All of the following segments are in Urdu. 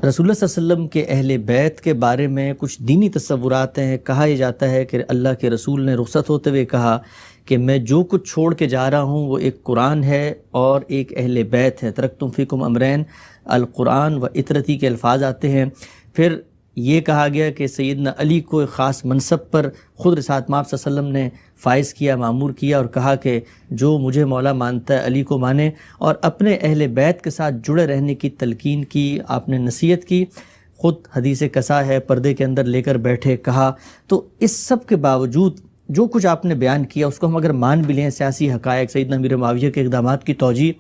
رسول اللہ صلی اللہ علیہ وسلم کے اہل بیت کے بارے میں کچھ دینی تصورات ہیں. کہا یہ جاتا ہے کہ اللہ کے رسول نے رخصت ہوتے ہوئے کہا کہ میں جو کچھ چھوڑ کے جا رہا ہوں وہ ایک قرآن ہے اور ایک اہل بیت ہے. ترکتم فیکم امرین القرآن و اطرتی کے الفاظ آتے ہیں. پھر یہ کہا گیا کہ سیدنا علی کو ایک خاص منصب پر خود رسالت مآب صلی اللہ علیہ وسلم نے فائز کیا، معمور کیا، اور کہا کہ جو مجھے مولا مانتا ہے علی کو مانے، اور اپنے اہل بیت کے ساتھ جڑے رہنے کی تلقین کی، آپ نے نصیحت کی. خود حدیث کسا ہے، پردے کے اندر لے کر بیٹھے، کہا. تو اس سب کے باوجود جو کچھ آپ نے بیان کیا اس کو ہم اگر مان بھی لیں، سیاسی حقائق، سیدنا امیر معاویہ کے اقدامات کی توجیہ،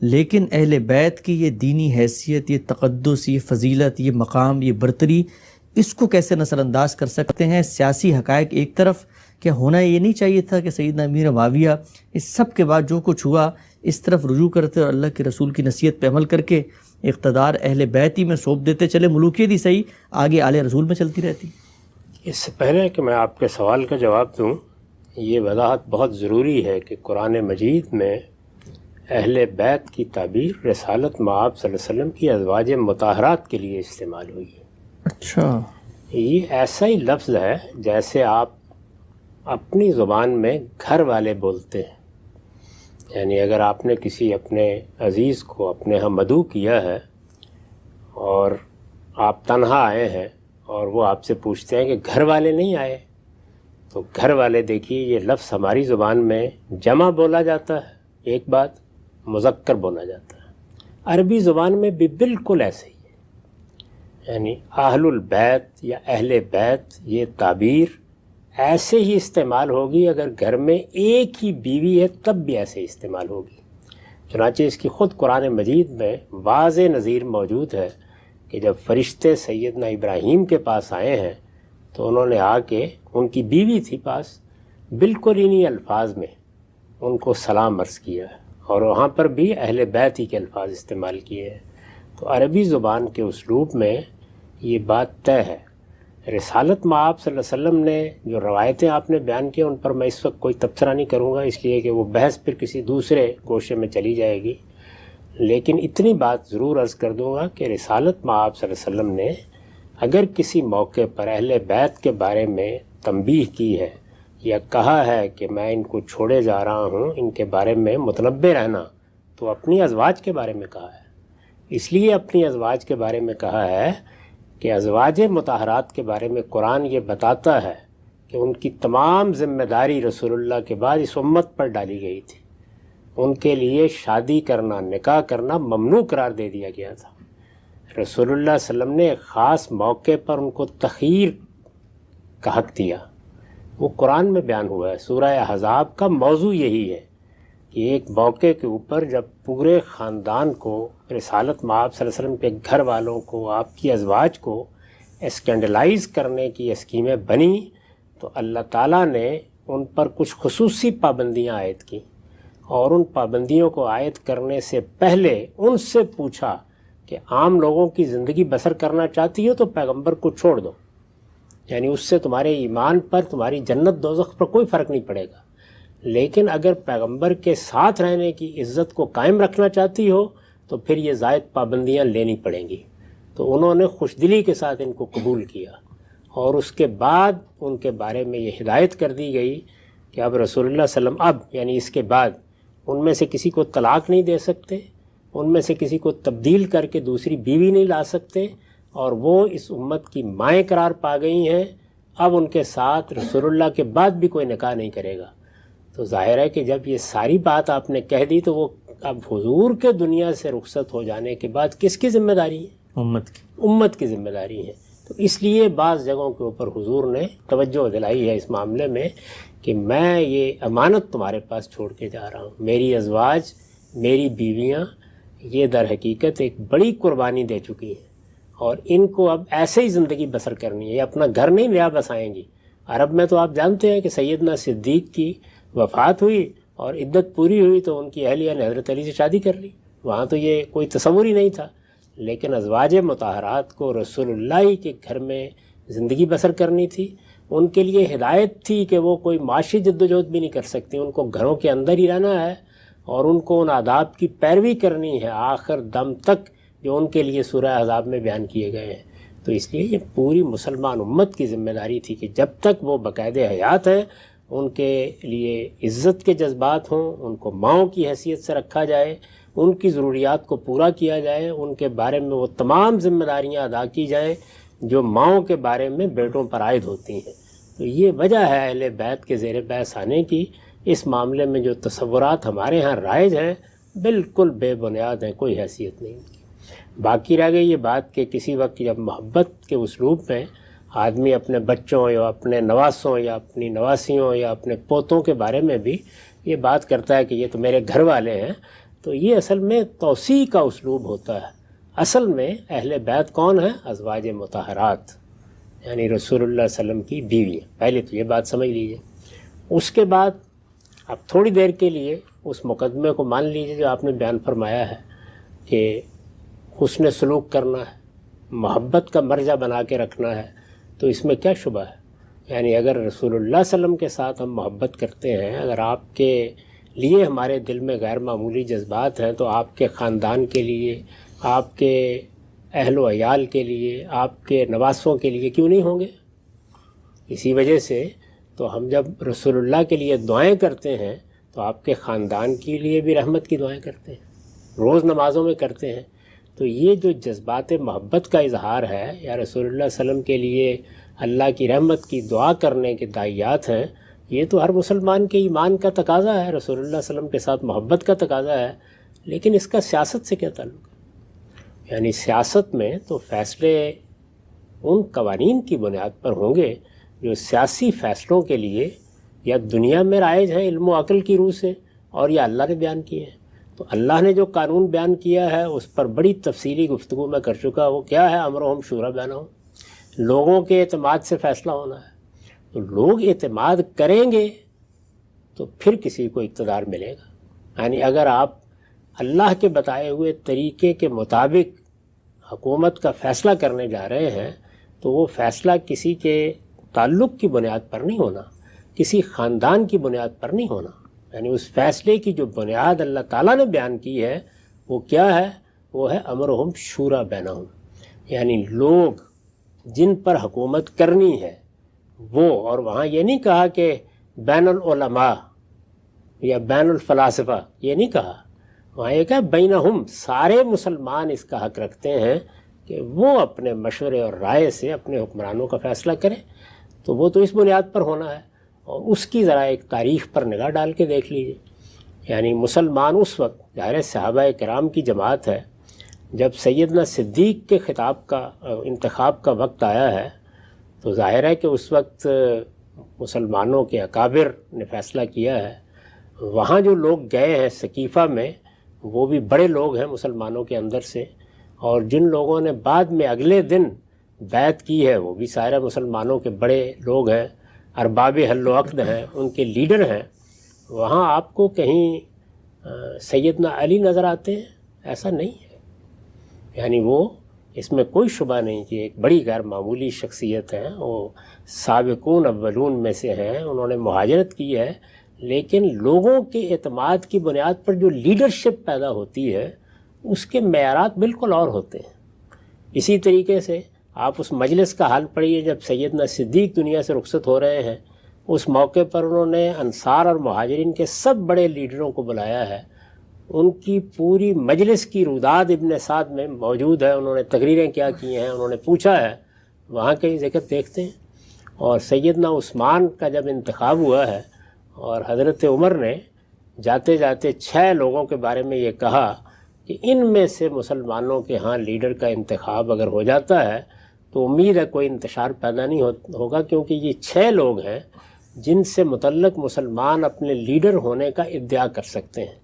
لیکن اہل بیت کی یہ دینی حیثیت، یہ تقدس، یہ فضیلت، یہ مقام، یہ برتری، اس کو کیسے نظر انداز کر سکتے ہیں؟ سیاسی حقائق ایک طرف، کیا ہونا یہ نہیں چاہیے تھا کہ سیدنا امیر معاویہ اس سب کے بعد جو کچھ ہوا اس طرف رجوع کرتے اور اللہ کے رسول کی نصیحت پہ عمل کر کے اقتدار اہل بیت ہی میں سونپ دیتے؟ چلے ملوکیت ہی صحیح، آگے آل رسول میں چلتی رہتی. اس سے پہلے کہ میں آپ کے سوال کا جواب دوں، یہ وضاحت بہت ضروری ہے کہ قرآن مجید میں اہل بیت کی تعبیر رسالت مآب صلی اللہ علیہ وسلم کی ازواج مطہرات کے لیے استعمال ہوئی ہے. اچھا، یہ ایسا ہی لفظ ہے جیسے آپ اپنی زبان میں گھر والے بولتے ہیں. یعنی اگر آپ نے کسی اپنے عزیز کو اپنے ہاں مدعو کیا ہے اور آپ تنہا آئے ہیں اور وہ آپ سے پوچھتے ہیں کہ گھر والے نہیں آئے، تو گھر والے دیکھیے یہ لفظ ہماری زبان میں جمع بولا جاتا ہے، ایک بات مذکر بولا جاتا ہے. عربی زبان میں بھی بالکل ایسے ہی ہے. یعنی اہل البیت یا اہل بیت یہ تعبیر ایسے ہی استعمال ہوگی، اگر گھر میں ایک ہی بیوی ہے تب بھی ایسے ہی استعمال ہوگی. چنانچہ اس کی خود قرآن مجید میں واضح نظیر موجود ہے کہ جب فرشتے سیدنا ابراہیم کے پاس آئے ہیں تو انہوں نے آ کے، ان کی بیوی تھی پاس، بالکل انہی الفاظ میں ان کو سلام عرض کیا ہے، اور وہاں پر بھی اہل بیت ہی کے الفاظ استعمال کیے ہیں. تو عربی زبان کے اسلوب میں یہ بات طے ہے. رسالت مآب صلی اللہ علیہ وسلم نے جو روایتیں آپ نے بیان کی ان پر میں اس وقت کوئی تبصرہ نہیں کروں گا، اس لیے کہ وہ بحث پھر کسی دوسرے گوشے میں چلی جائے گی. لیکن اتنی بات ضرور عرض کر دوں گا کہ رسالت مآب صلی اللہ علیہ وسلم نے اگر کسی موقع پر اہل بیت کے بارے میں تنبیہ کی ہے یا کہا ہے کہ میں ان کو چھوڑے جا رہا ہوں، ان کے بارے میں متنبہ رہنا، تو اپنی ازواج کے بارے میں کہا ہے. اس لیے اپنی ازواج کے بارے میں کہا ہے کہ ازواج مطہرات کے بارے میں قرآن یہ بتاتا ہے کہ ان کی تمام ذمہ داری رسول اللہ کے بعد اس امت پر ڈالی گئی تھی. ان کے لیے شادی کرنا، نکاح کرنا ممنوع قرار دے دیا گیا تھا. رسول اللہ صلی اللہ علیہ وسلم نے ایک خاص موقع پر ان کو تخییر کا حق دیا، وہ قرآن میں بیان ہوا ہے. سورہ احزاب کا موضوع یہی ہے کہ ایک موقع کے اوپر جب پورے خاندان کو، رسالت مآب صلی اللہ علیہ وسلم کے گھر والوں کو، آپ کی ازواج کو اسکینڈلائز کرنے کی اسکیمیں بنی، تو اللہ تعالیٰ نے ان پر کچھ خصوصی پابندیاں عائد کی، اور ان پابندیوں کو عائد کرنے سے پہلے ان سے پوچھا کہ عام لوگوں کی زندگی بسر کرنا چاہتی ہو تو پیغمبر کو چھوڑ دو، یعنی اس سے تمہارے ایمان پر، تمہاری جنت دوزخ پر کوئی فرق نہیں پڑے گا. لیکن اگر پیغمبر کے ساتھ رہنے کی عزت کو قائم رکھنا چاہتی ہو تو پھر یہ زائد پابندیاں لینی پڑیں گی. تو انہوں نے خوش دلی کے ساتھ ان کو قبول کیا، اور اس کے بعد ان کے بارے میں یہ ہدایت کر دی گئی کہ اب رسول اللہ صلی اللہ علیہ وسلم یعنی اس کے بعد ان میں سے کسی کو طلاق نہیں دے سکتے، ان میں سے کسی کو تبدیل کر کے دوسری بیوی نہیں لا سکتے، اور وہ اس امت کی مائیں قرار پا گئی ہیں. اب ان کے ساتھ رسول اللہ کے بعد بھی کوئی نکاح نہیں کرے گا. تو ظاہر ہے کہ جب یہ ساری بات آپ نے کہہ دی تو وہ اب حضور کے دنیا سے رخصت ہو جانے کے بعد کس کی ذمہ داری ہے؟ امت کی ذمہ داری ہے. تو اس لیے بعض جگہوں کے اوپر حضور نے توجہ دلائی ہے اس معاملے میں کہ میں یہ امانت تمہارے پاس چھوڑ کے جا رہا ہوں. میری ازواج، میری بیویاں، یہ در حقیقت ایک بڑی قربانی دے چکی ہیں، اور ان کو اب ایسے ہی زندگی بسر کرنی ہے. یہ اپنا گھر نہیں نیا بسائیں گی. عرب میں تو آپ جانتے ہیں کہ سیدنا صدیق کی وفات ہوئی اور عدت پوری ہوئی تو ان کی اہلیہ نے حضرت علی سے شادی کر لی. وہاں تو یہ کوئی تصور ہی نہیں تھا. لیکن ازواج مطہرات کو رسول اللہ کے گھر میں زندگی بسر کرنی تھی. ان کے لیے ہدایت تھی کہ وہ کوئی معاشی جدوجہد بھی نہیں کر سکتی، ان کو گھروں کے اندر ہی رہنا ہے اور ان کو ان آداب کی پیروی کرنی ہے آخر دم تک. جو ان کے لیے سورہ احزاب میں بیان کیے گئے ہیں. تو اس لیے یہ پوری مسلمان امت کی ذمہ داری تھی کہ جب تک وہ باقاعدہ حیات ہیں ان کے لیے عزت کے جذبات ہوں، ان کو ماؤں کی حیثیت سے رکھا جائے، ان کی ضروریات کو پورا کیا جائے، ان کے بارے میں وہ تمام ذمہ داریاں ادا کی جائیں جو ماؤں کے بارے میں بیٹوں پر عائد ہوتی ہیں. تو یہ وجہ ہے اہل بیت کے زیر بحث آنے کی. اس معاملے میں جو تصورات ہمارے ہاں رائج ہیں بالکل بے بنیاد ہیں، کوئی حیثیت نہیں. باقی رہ گئی یہ بات کہ کسی وقت جب محبت کے اسلوب میں آدمی اپنے بچوں یا اپنے نواسوں یا اپنی نواسیوں یا اپنے پوتوں کے بارے میں بھی یہ بات کرتا ہے کہ یہ تو میرے گھر والے ہیں، تو یہ اصل میں توسیع کا اسلوب ہوتا ہے. اصل میں اہل بیت کون ہیں؟ ازواج مطہرات، یعنی رسول اللہ صلی اللہ علیہ وسلم کی بیویاں. پہلے تو یہ بات سمجھ لیجئے. اس کے بعد اب تھوڑی دیر کے لیے اس مقدمے کو مان لیجئے جو آپ نے بیان فرمایا ہے کہ حسن سلوک کرنا ہے، محبت کا مرجع بنا کے رکھنا ہے. تو اس میں کیا شبہ ہے؟ یعنی اگر رسول اللہ صلی اللہ علیہ وسلم کے ساتھ ہم محبت کرتے ہیں، اگر آپ کے لیے ہمارے دل میں غیر معمولی جذبات ہیں، تو آپ کے خاندان کے لیے، آپ کے اہل و عیال کے لیے، آپ کے نواسوں کے لیے کیوں نہیں ہوں گے؟ اسی وجہ سے تو ہم جب رسول اللہ کے لیے دعائیں کرتے ہیں تو آپ کے خاندان کے لیے بھی رحمت کی دعائیں کرتے ہیں، روز نمازوں میں کرتے ہیں. تو یہ جو جذبات محبت کا اظہار ہے یا رسول اللہ صلی اللہ علیہ وسلم کے لیے اللہ کی رحمت کی دعا کرنے کے داعیات ہیں، یہ تو ہر مسلمان کے ایمان کا تقاضا ہے، رسول اللہ صلی اللہ علیہ وسلم کے ساتھ محبت کا تقاضا ہے. لیکن اس کا سیاست سے کیا تعلق ہے؟ یعنی سیاست میں تو فیصلے ان قوانین کی بنیاد پر ہوں گے جو سیاسی فیصلوں کے لیے یا دنیا میں رائج ہیں علم و عقل کی روح سے، اور یا اللہ نے بیان کیے ہیں. تو اللہ نے جو قانون بیان کیا ہے اس پر بڑی تفصیلی گفتگو میں کر چکا. وہ کیا ہے؟ امرہم شورا بینہم، لوگوں کے اعتماد سے فیصلہ ہونا ہے. تو لوگ اعتماد کریں گے تو پھر کسی کو اقتدار ملے گا. یعنی اگر آپ اللہ کے بتائے ہوئے طریقے کے مطابق حکومت کا فیصلہ کرنے جا رہے ہیں تو وہ فیصلہ کسی کے تعلق کی بنیاد پر نہیں ہونا، کسی خاندان کی بنیاد پر نہیں ہونا. یعنی اس فیصلے کی جو بنیاد اللہ تعالیٰ نے بیان کی ہے وہ کیا ہے؟ وہ ہے امرہم شورا بینہم. یعنی لوگ جن پر حکومت کرنی ہے وہ، اور وہاں یہ نہیں کہا کہ بین العلماء یا بین الفلاسفہ، یہ نہیں کہا. وہاں یہ کہا بینہم، سارے مسلمان اس کا حق رکھتے ہیں کہ وہ اپنے مشورے اور رائے سے اپنے حکمرانوں کا فیصلہ کریں. تو وہ تو اس بنیاد پر ہونا ہے. اور اس کی ذرا ایک تاریخ پر نگاہ ڈال کے دیکھ لیجئے. یعنی مسلمان اس وقت، ظاہر صحابہ کرام کی جماعت ہے، جب سیدنا صدیق کے خطاب کا انتخاب کا وقت آیا ہے تو ظاہر ہے کہ اس وقت مسلمانوں کے اکابر نے فیصلہ کیا ہے. وہاں جو لوگ گئے ہیں سقیفہ میں وہ بھی بڑے لوگ ہیں مسلمانوں کے اندر سے، اور جن لوگوں نے بعد میں اگلے دن بیعت کی ہے وہ بھی سارے مسلمانوں کے بڑے لوگ ہیں، ارباب حل و عقد ہیں، ان کے لیڈر ہیں. وہاں آپ کو کہیں سیدنا علی نظر آتے ہیں؟ ایسا نہیں ہے. یعنی وہ، اس میں کوئی شبہ نہیں کہ ایک بڑی غیر معمولی شخصیت ہیں، وہ سابقون اولون میں سے ہیں، انہوں نے مہاجرت کی ہے. لیکن لوگوں کے اعتماد کی بنیاد پر جو لیڈرشپ پیدا ہوتی ہے اس کے معیارات بالکل اور ہوتے ہیں. اسی طریقے سے آپ اس مجلس کا حال پڑھیے جب سیدنا صدیق دنیا سے رخصت ہو رہے ہیں. اس موقع پر انہوں نے انصار اور مہاجرین کے سب بڑے لیڈروں کو بلایا ہے. ان کی پوری مجلس کی روداد ابن سعد میں موجود ہے، انہوں نے تقریریں کیا کی ہیں، انہوں نے پوچھا ہے. وہاں کئی ذکر دیکھتے ہیں. اور سیدنا عثمان کا جب انتخاب ہوا ہے اور حضرت عمر نے جاتے جاتے 6 لوگوں کے بارے میں یہ کہا کہ ان میں سے مسلمانوں کے ہاں لیڈر کا انتخاب اگر ہو جاتا ہے تو امید ہے کوئی انتشار پیدا نہیں ہوگا، کیونکہ یہ 6 لوگ ہیں جن سے متعلق مسلمان اپنے لیڈر ہونے کا ادعا کر سکتے ہیں.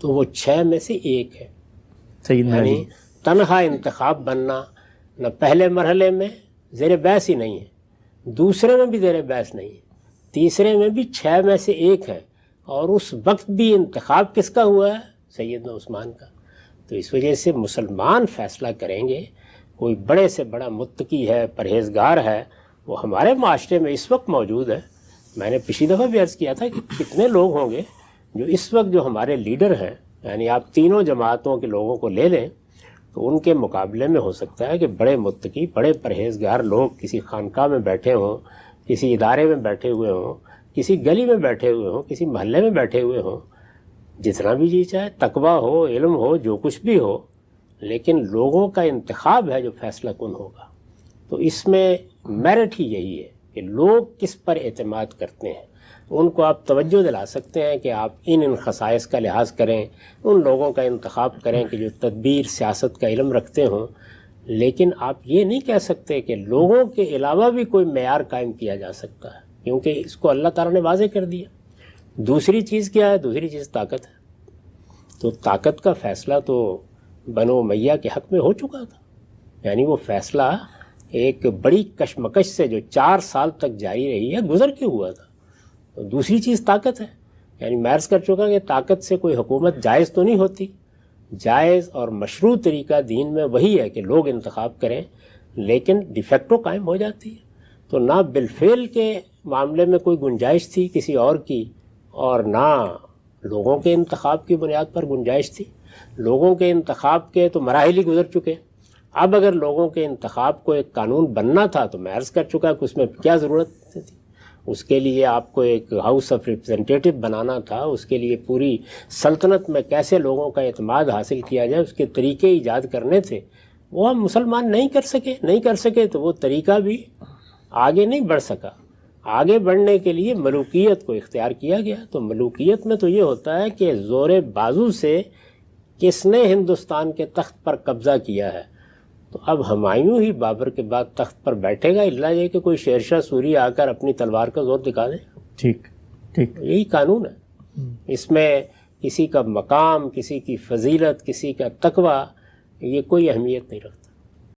تو وہ 6 میں سے ایک ہے. یعنی تنہا انتخاب بننا نہ پہلے مرحلے میں زیر بحث ہی نہیں ہے، دوسرے میں بھی زیر بحث نہیں ہے، تیسرے میں بھی 6 میں سے ایک ہے. اور اس وقت بھی انتخاب کس کا ہوا ہے؟ سیدنا عثمان کا. تو اس وجہ سے مسلمان فیصلہ کریں گے. کوئی بڑے سے بڑا متقی ہے، پرہیزگار ہے، وہ ہمارے معاشرے میں اس وقت موجود ہے. میں نے پچھلی دفعہ بھی عرض کیا تھا کہ کتنے لوگ ہوں گے جو اس وقت جو ہمارے لیڈر ہیں، یعنی آپ تینوں جماعتوں کے لوگوں کو لے لیں تو ان کے مقابلے میں ہو سکتا ہے کہ بڑے متقی، بڑے پرہیزگار لوگ کسی خانقاہ میں بیٹھے ہوں، کسی ادارے میں بیٹھے ہوئے ہوں، کسی گلی میں بیٹھے ہوئے ہوں، کسی محلے میں بیٹھے ہوئے ہوں، جتنا بھی جی چاہے تقویٰ ہو، علم ہو، جو کچھ بھی ہو، لیکن لوگوں کا انتخاب ہے جو فیصلہ کن ہوگا۔ تو اس میں میرٹ ہی یہی ہے کہ لوگ کس پر اعتماد کرتے ہیں، ان کو آپ توجہ دلا سکتے ہیں کہ آپ ان خصائص کا لحاظ کریں، ان لوگوں کا انتخاب کریں کہ جو تدبیر سیاست کا علم رکھتے ہوں، لیکن آپ یہ نہیں کہہ سکتے کہ لوگوں کے علاوہ بھی کوئی معیار قائم کیا جا سکتا ہے، کیونکہ اس کو اللہ تعالیٰ نے واضح کر دیا۔ دوسری چیز کیا ہے؟ دوسری چیز طاقت ہے۔ تو طاقت کا فیصلہ تو بنو امیہ کے حق میں ہو چکا تھا، یعنی وہ فیصلہ ایک بڑی کشمکش سے جو 4 سال تک جاری رہی ہے گزر کے ہوا تھا۔ تو دوسری چیز طاقت ہے، یعنی میں عرض کر چکا کہ طاقت سے کوئی حکومت جائز تو نہیں ہوتی۔ جائز اور مشروع طریقہ دین میں وہی ہے کہ لوگ انتخاب کریں، لیکن ڈیفیکٹو قائم ہو جاتی ہے۔ تو نہ بالفعل کے معاملے میں کوئی گنجائش تھی کسی اور کی، اور نہ لوگوں کے انتخاب کی بنیاد پر گنجائش تھی۔ لوگوں کے انتخاب کے تو مراحل ہی گزر چکے۔ اب اگر لوگوں کے انتخاب کو ایک قانون بننا تھا تو میں عرض کر چکا کہ اس میں کیا ضرورت تھی۔ اس کے لیے آپ کو ایک ہاؤس آف ریپرزینٹیٹو بنانا تھا، اس کے لیے پوری سلطنت میں کیسے لوگوں کا اعتماد حاصل کیا جائے اس کے طریقے ایجاد کرنے تھے۔ وہ ہم مسلمان نہیں کر سکے تو وہ طریقہ بھی آگے نہیں بڑھ سکا۔ آگے بڑھنے کے لیے ملوکیت کو اختیار کیا گیا۔ تو ملوکیت میں تو یہ ہوتا ہے کہ زور بازو سے کس نے ہندوستان کے تخت پر قبضہ کیا ہے۔ تو اب ہمایوں ہی بابر کے بعد تخت پر بیٹھے گا، الا یہ کہ کوئی شیرشاہ سوری آ کر اپنی تلوار کا زور دکھا دے۔ ٹھیک ٹھیک، یہی قانون ہے۔ اس میں کسی کا مقام، کسی کی فضیلت، کسی کا تقویٰ، یہ کوئی اہمیت نہیں رکھتا۔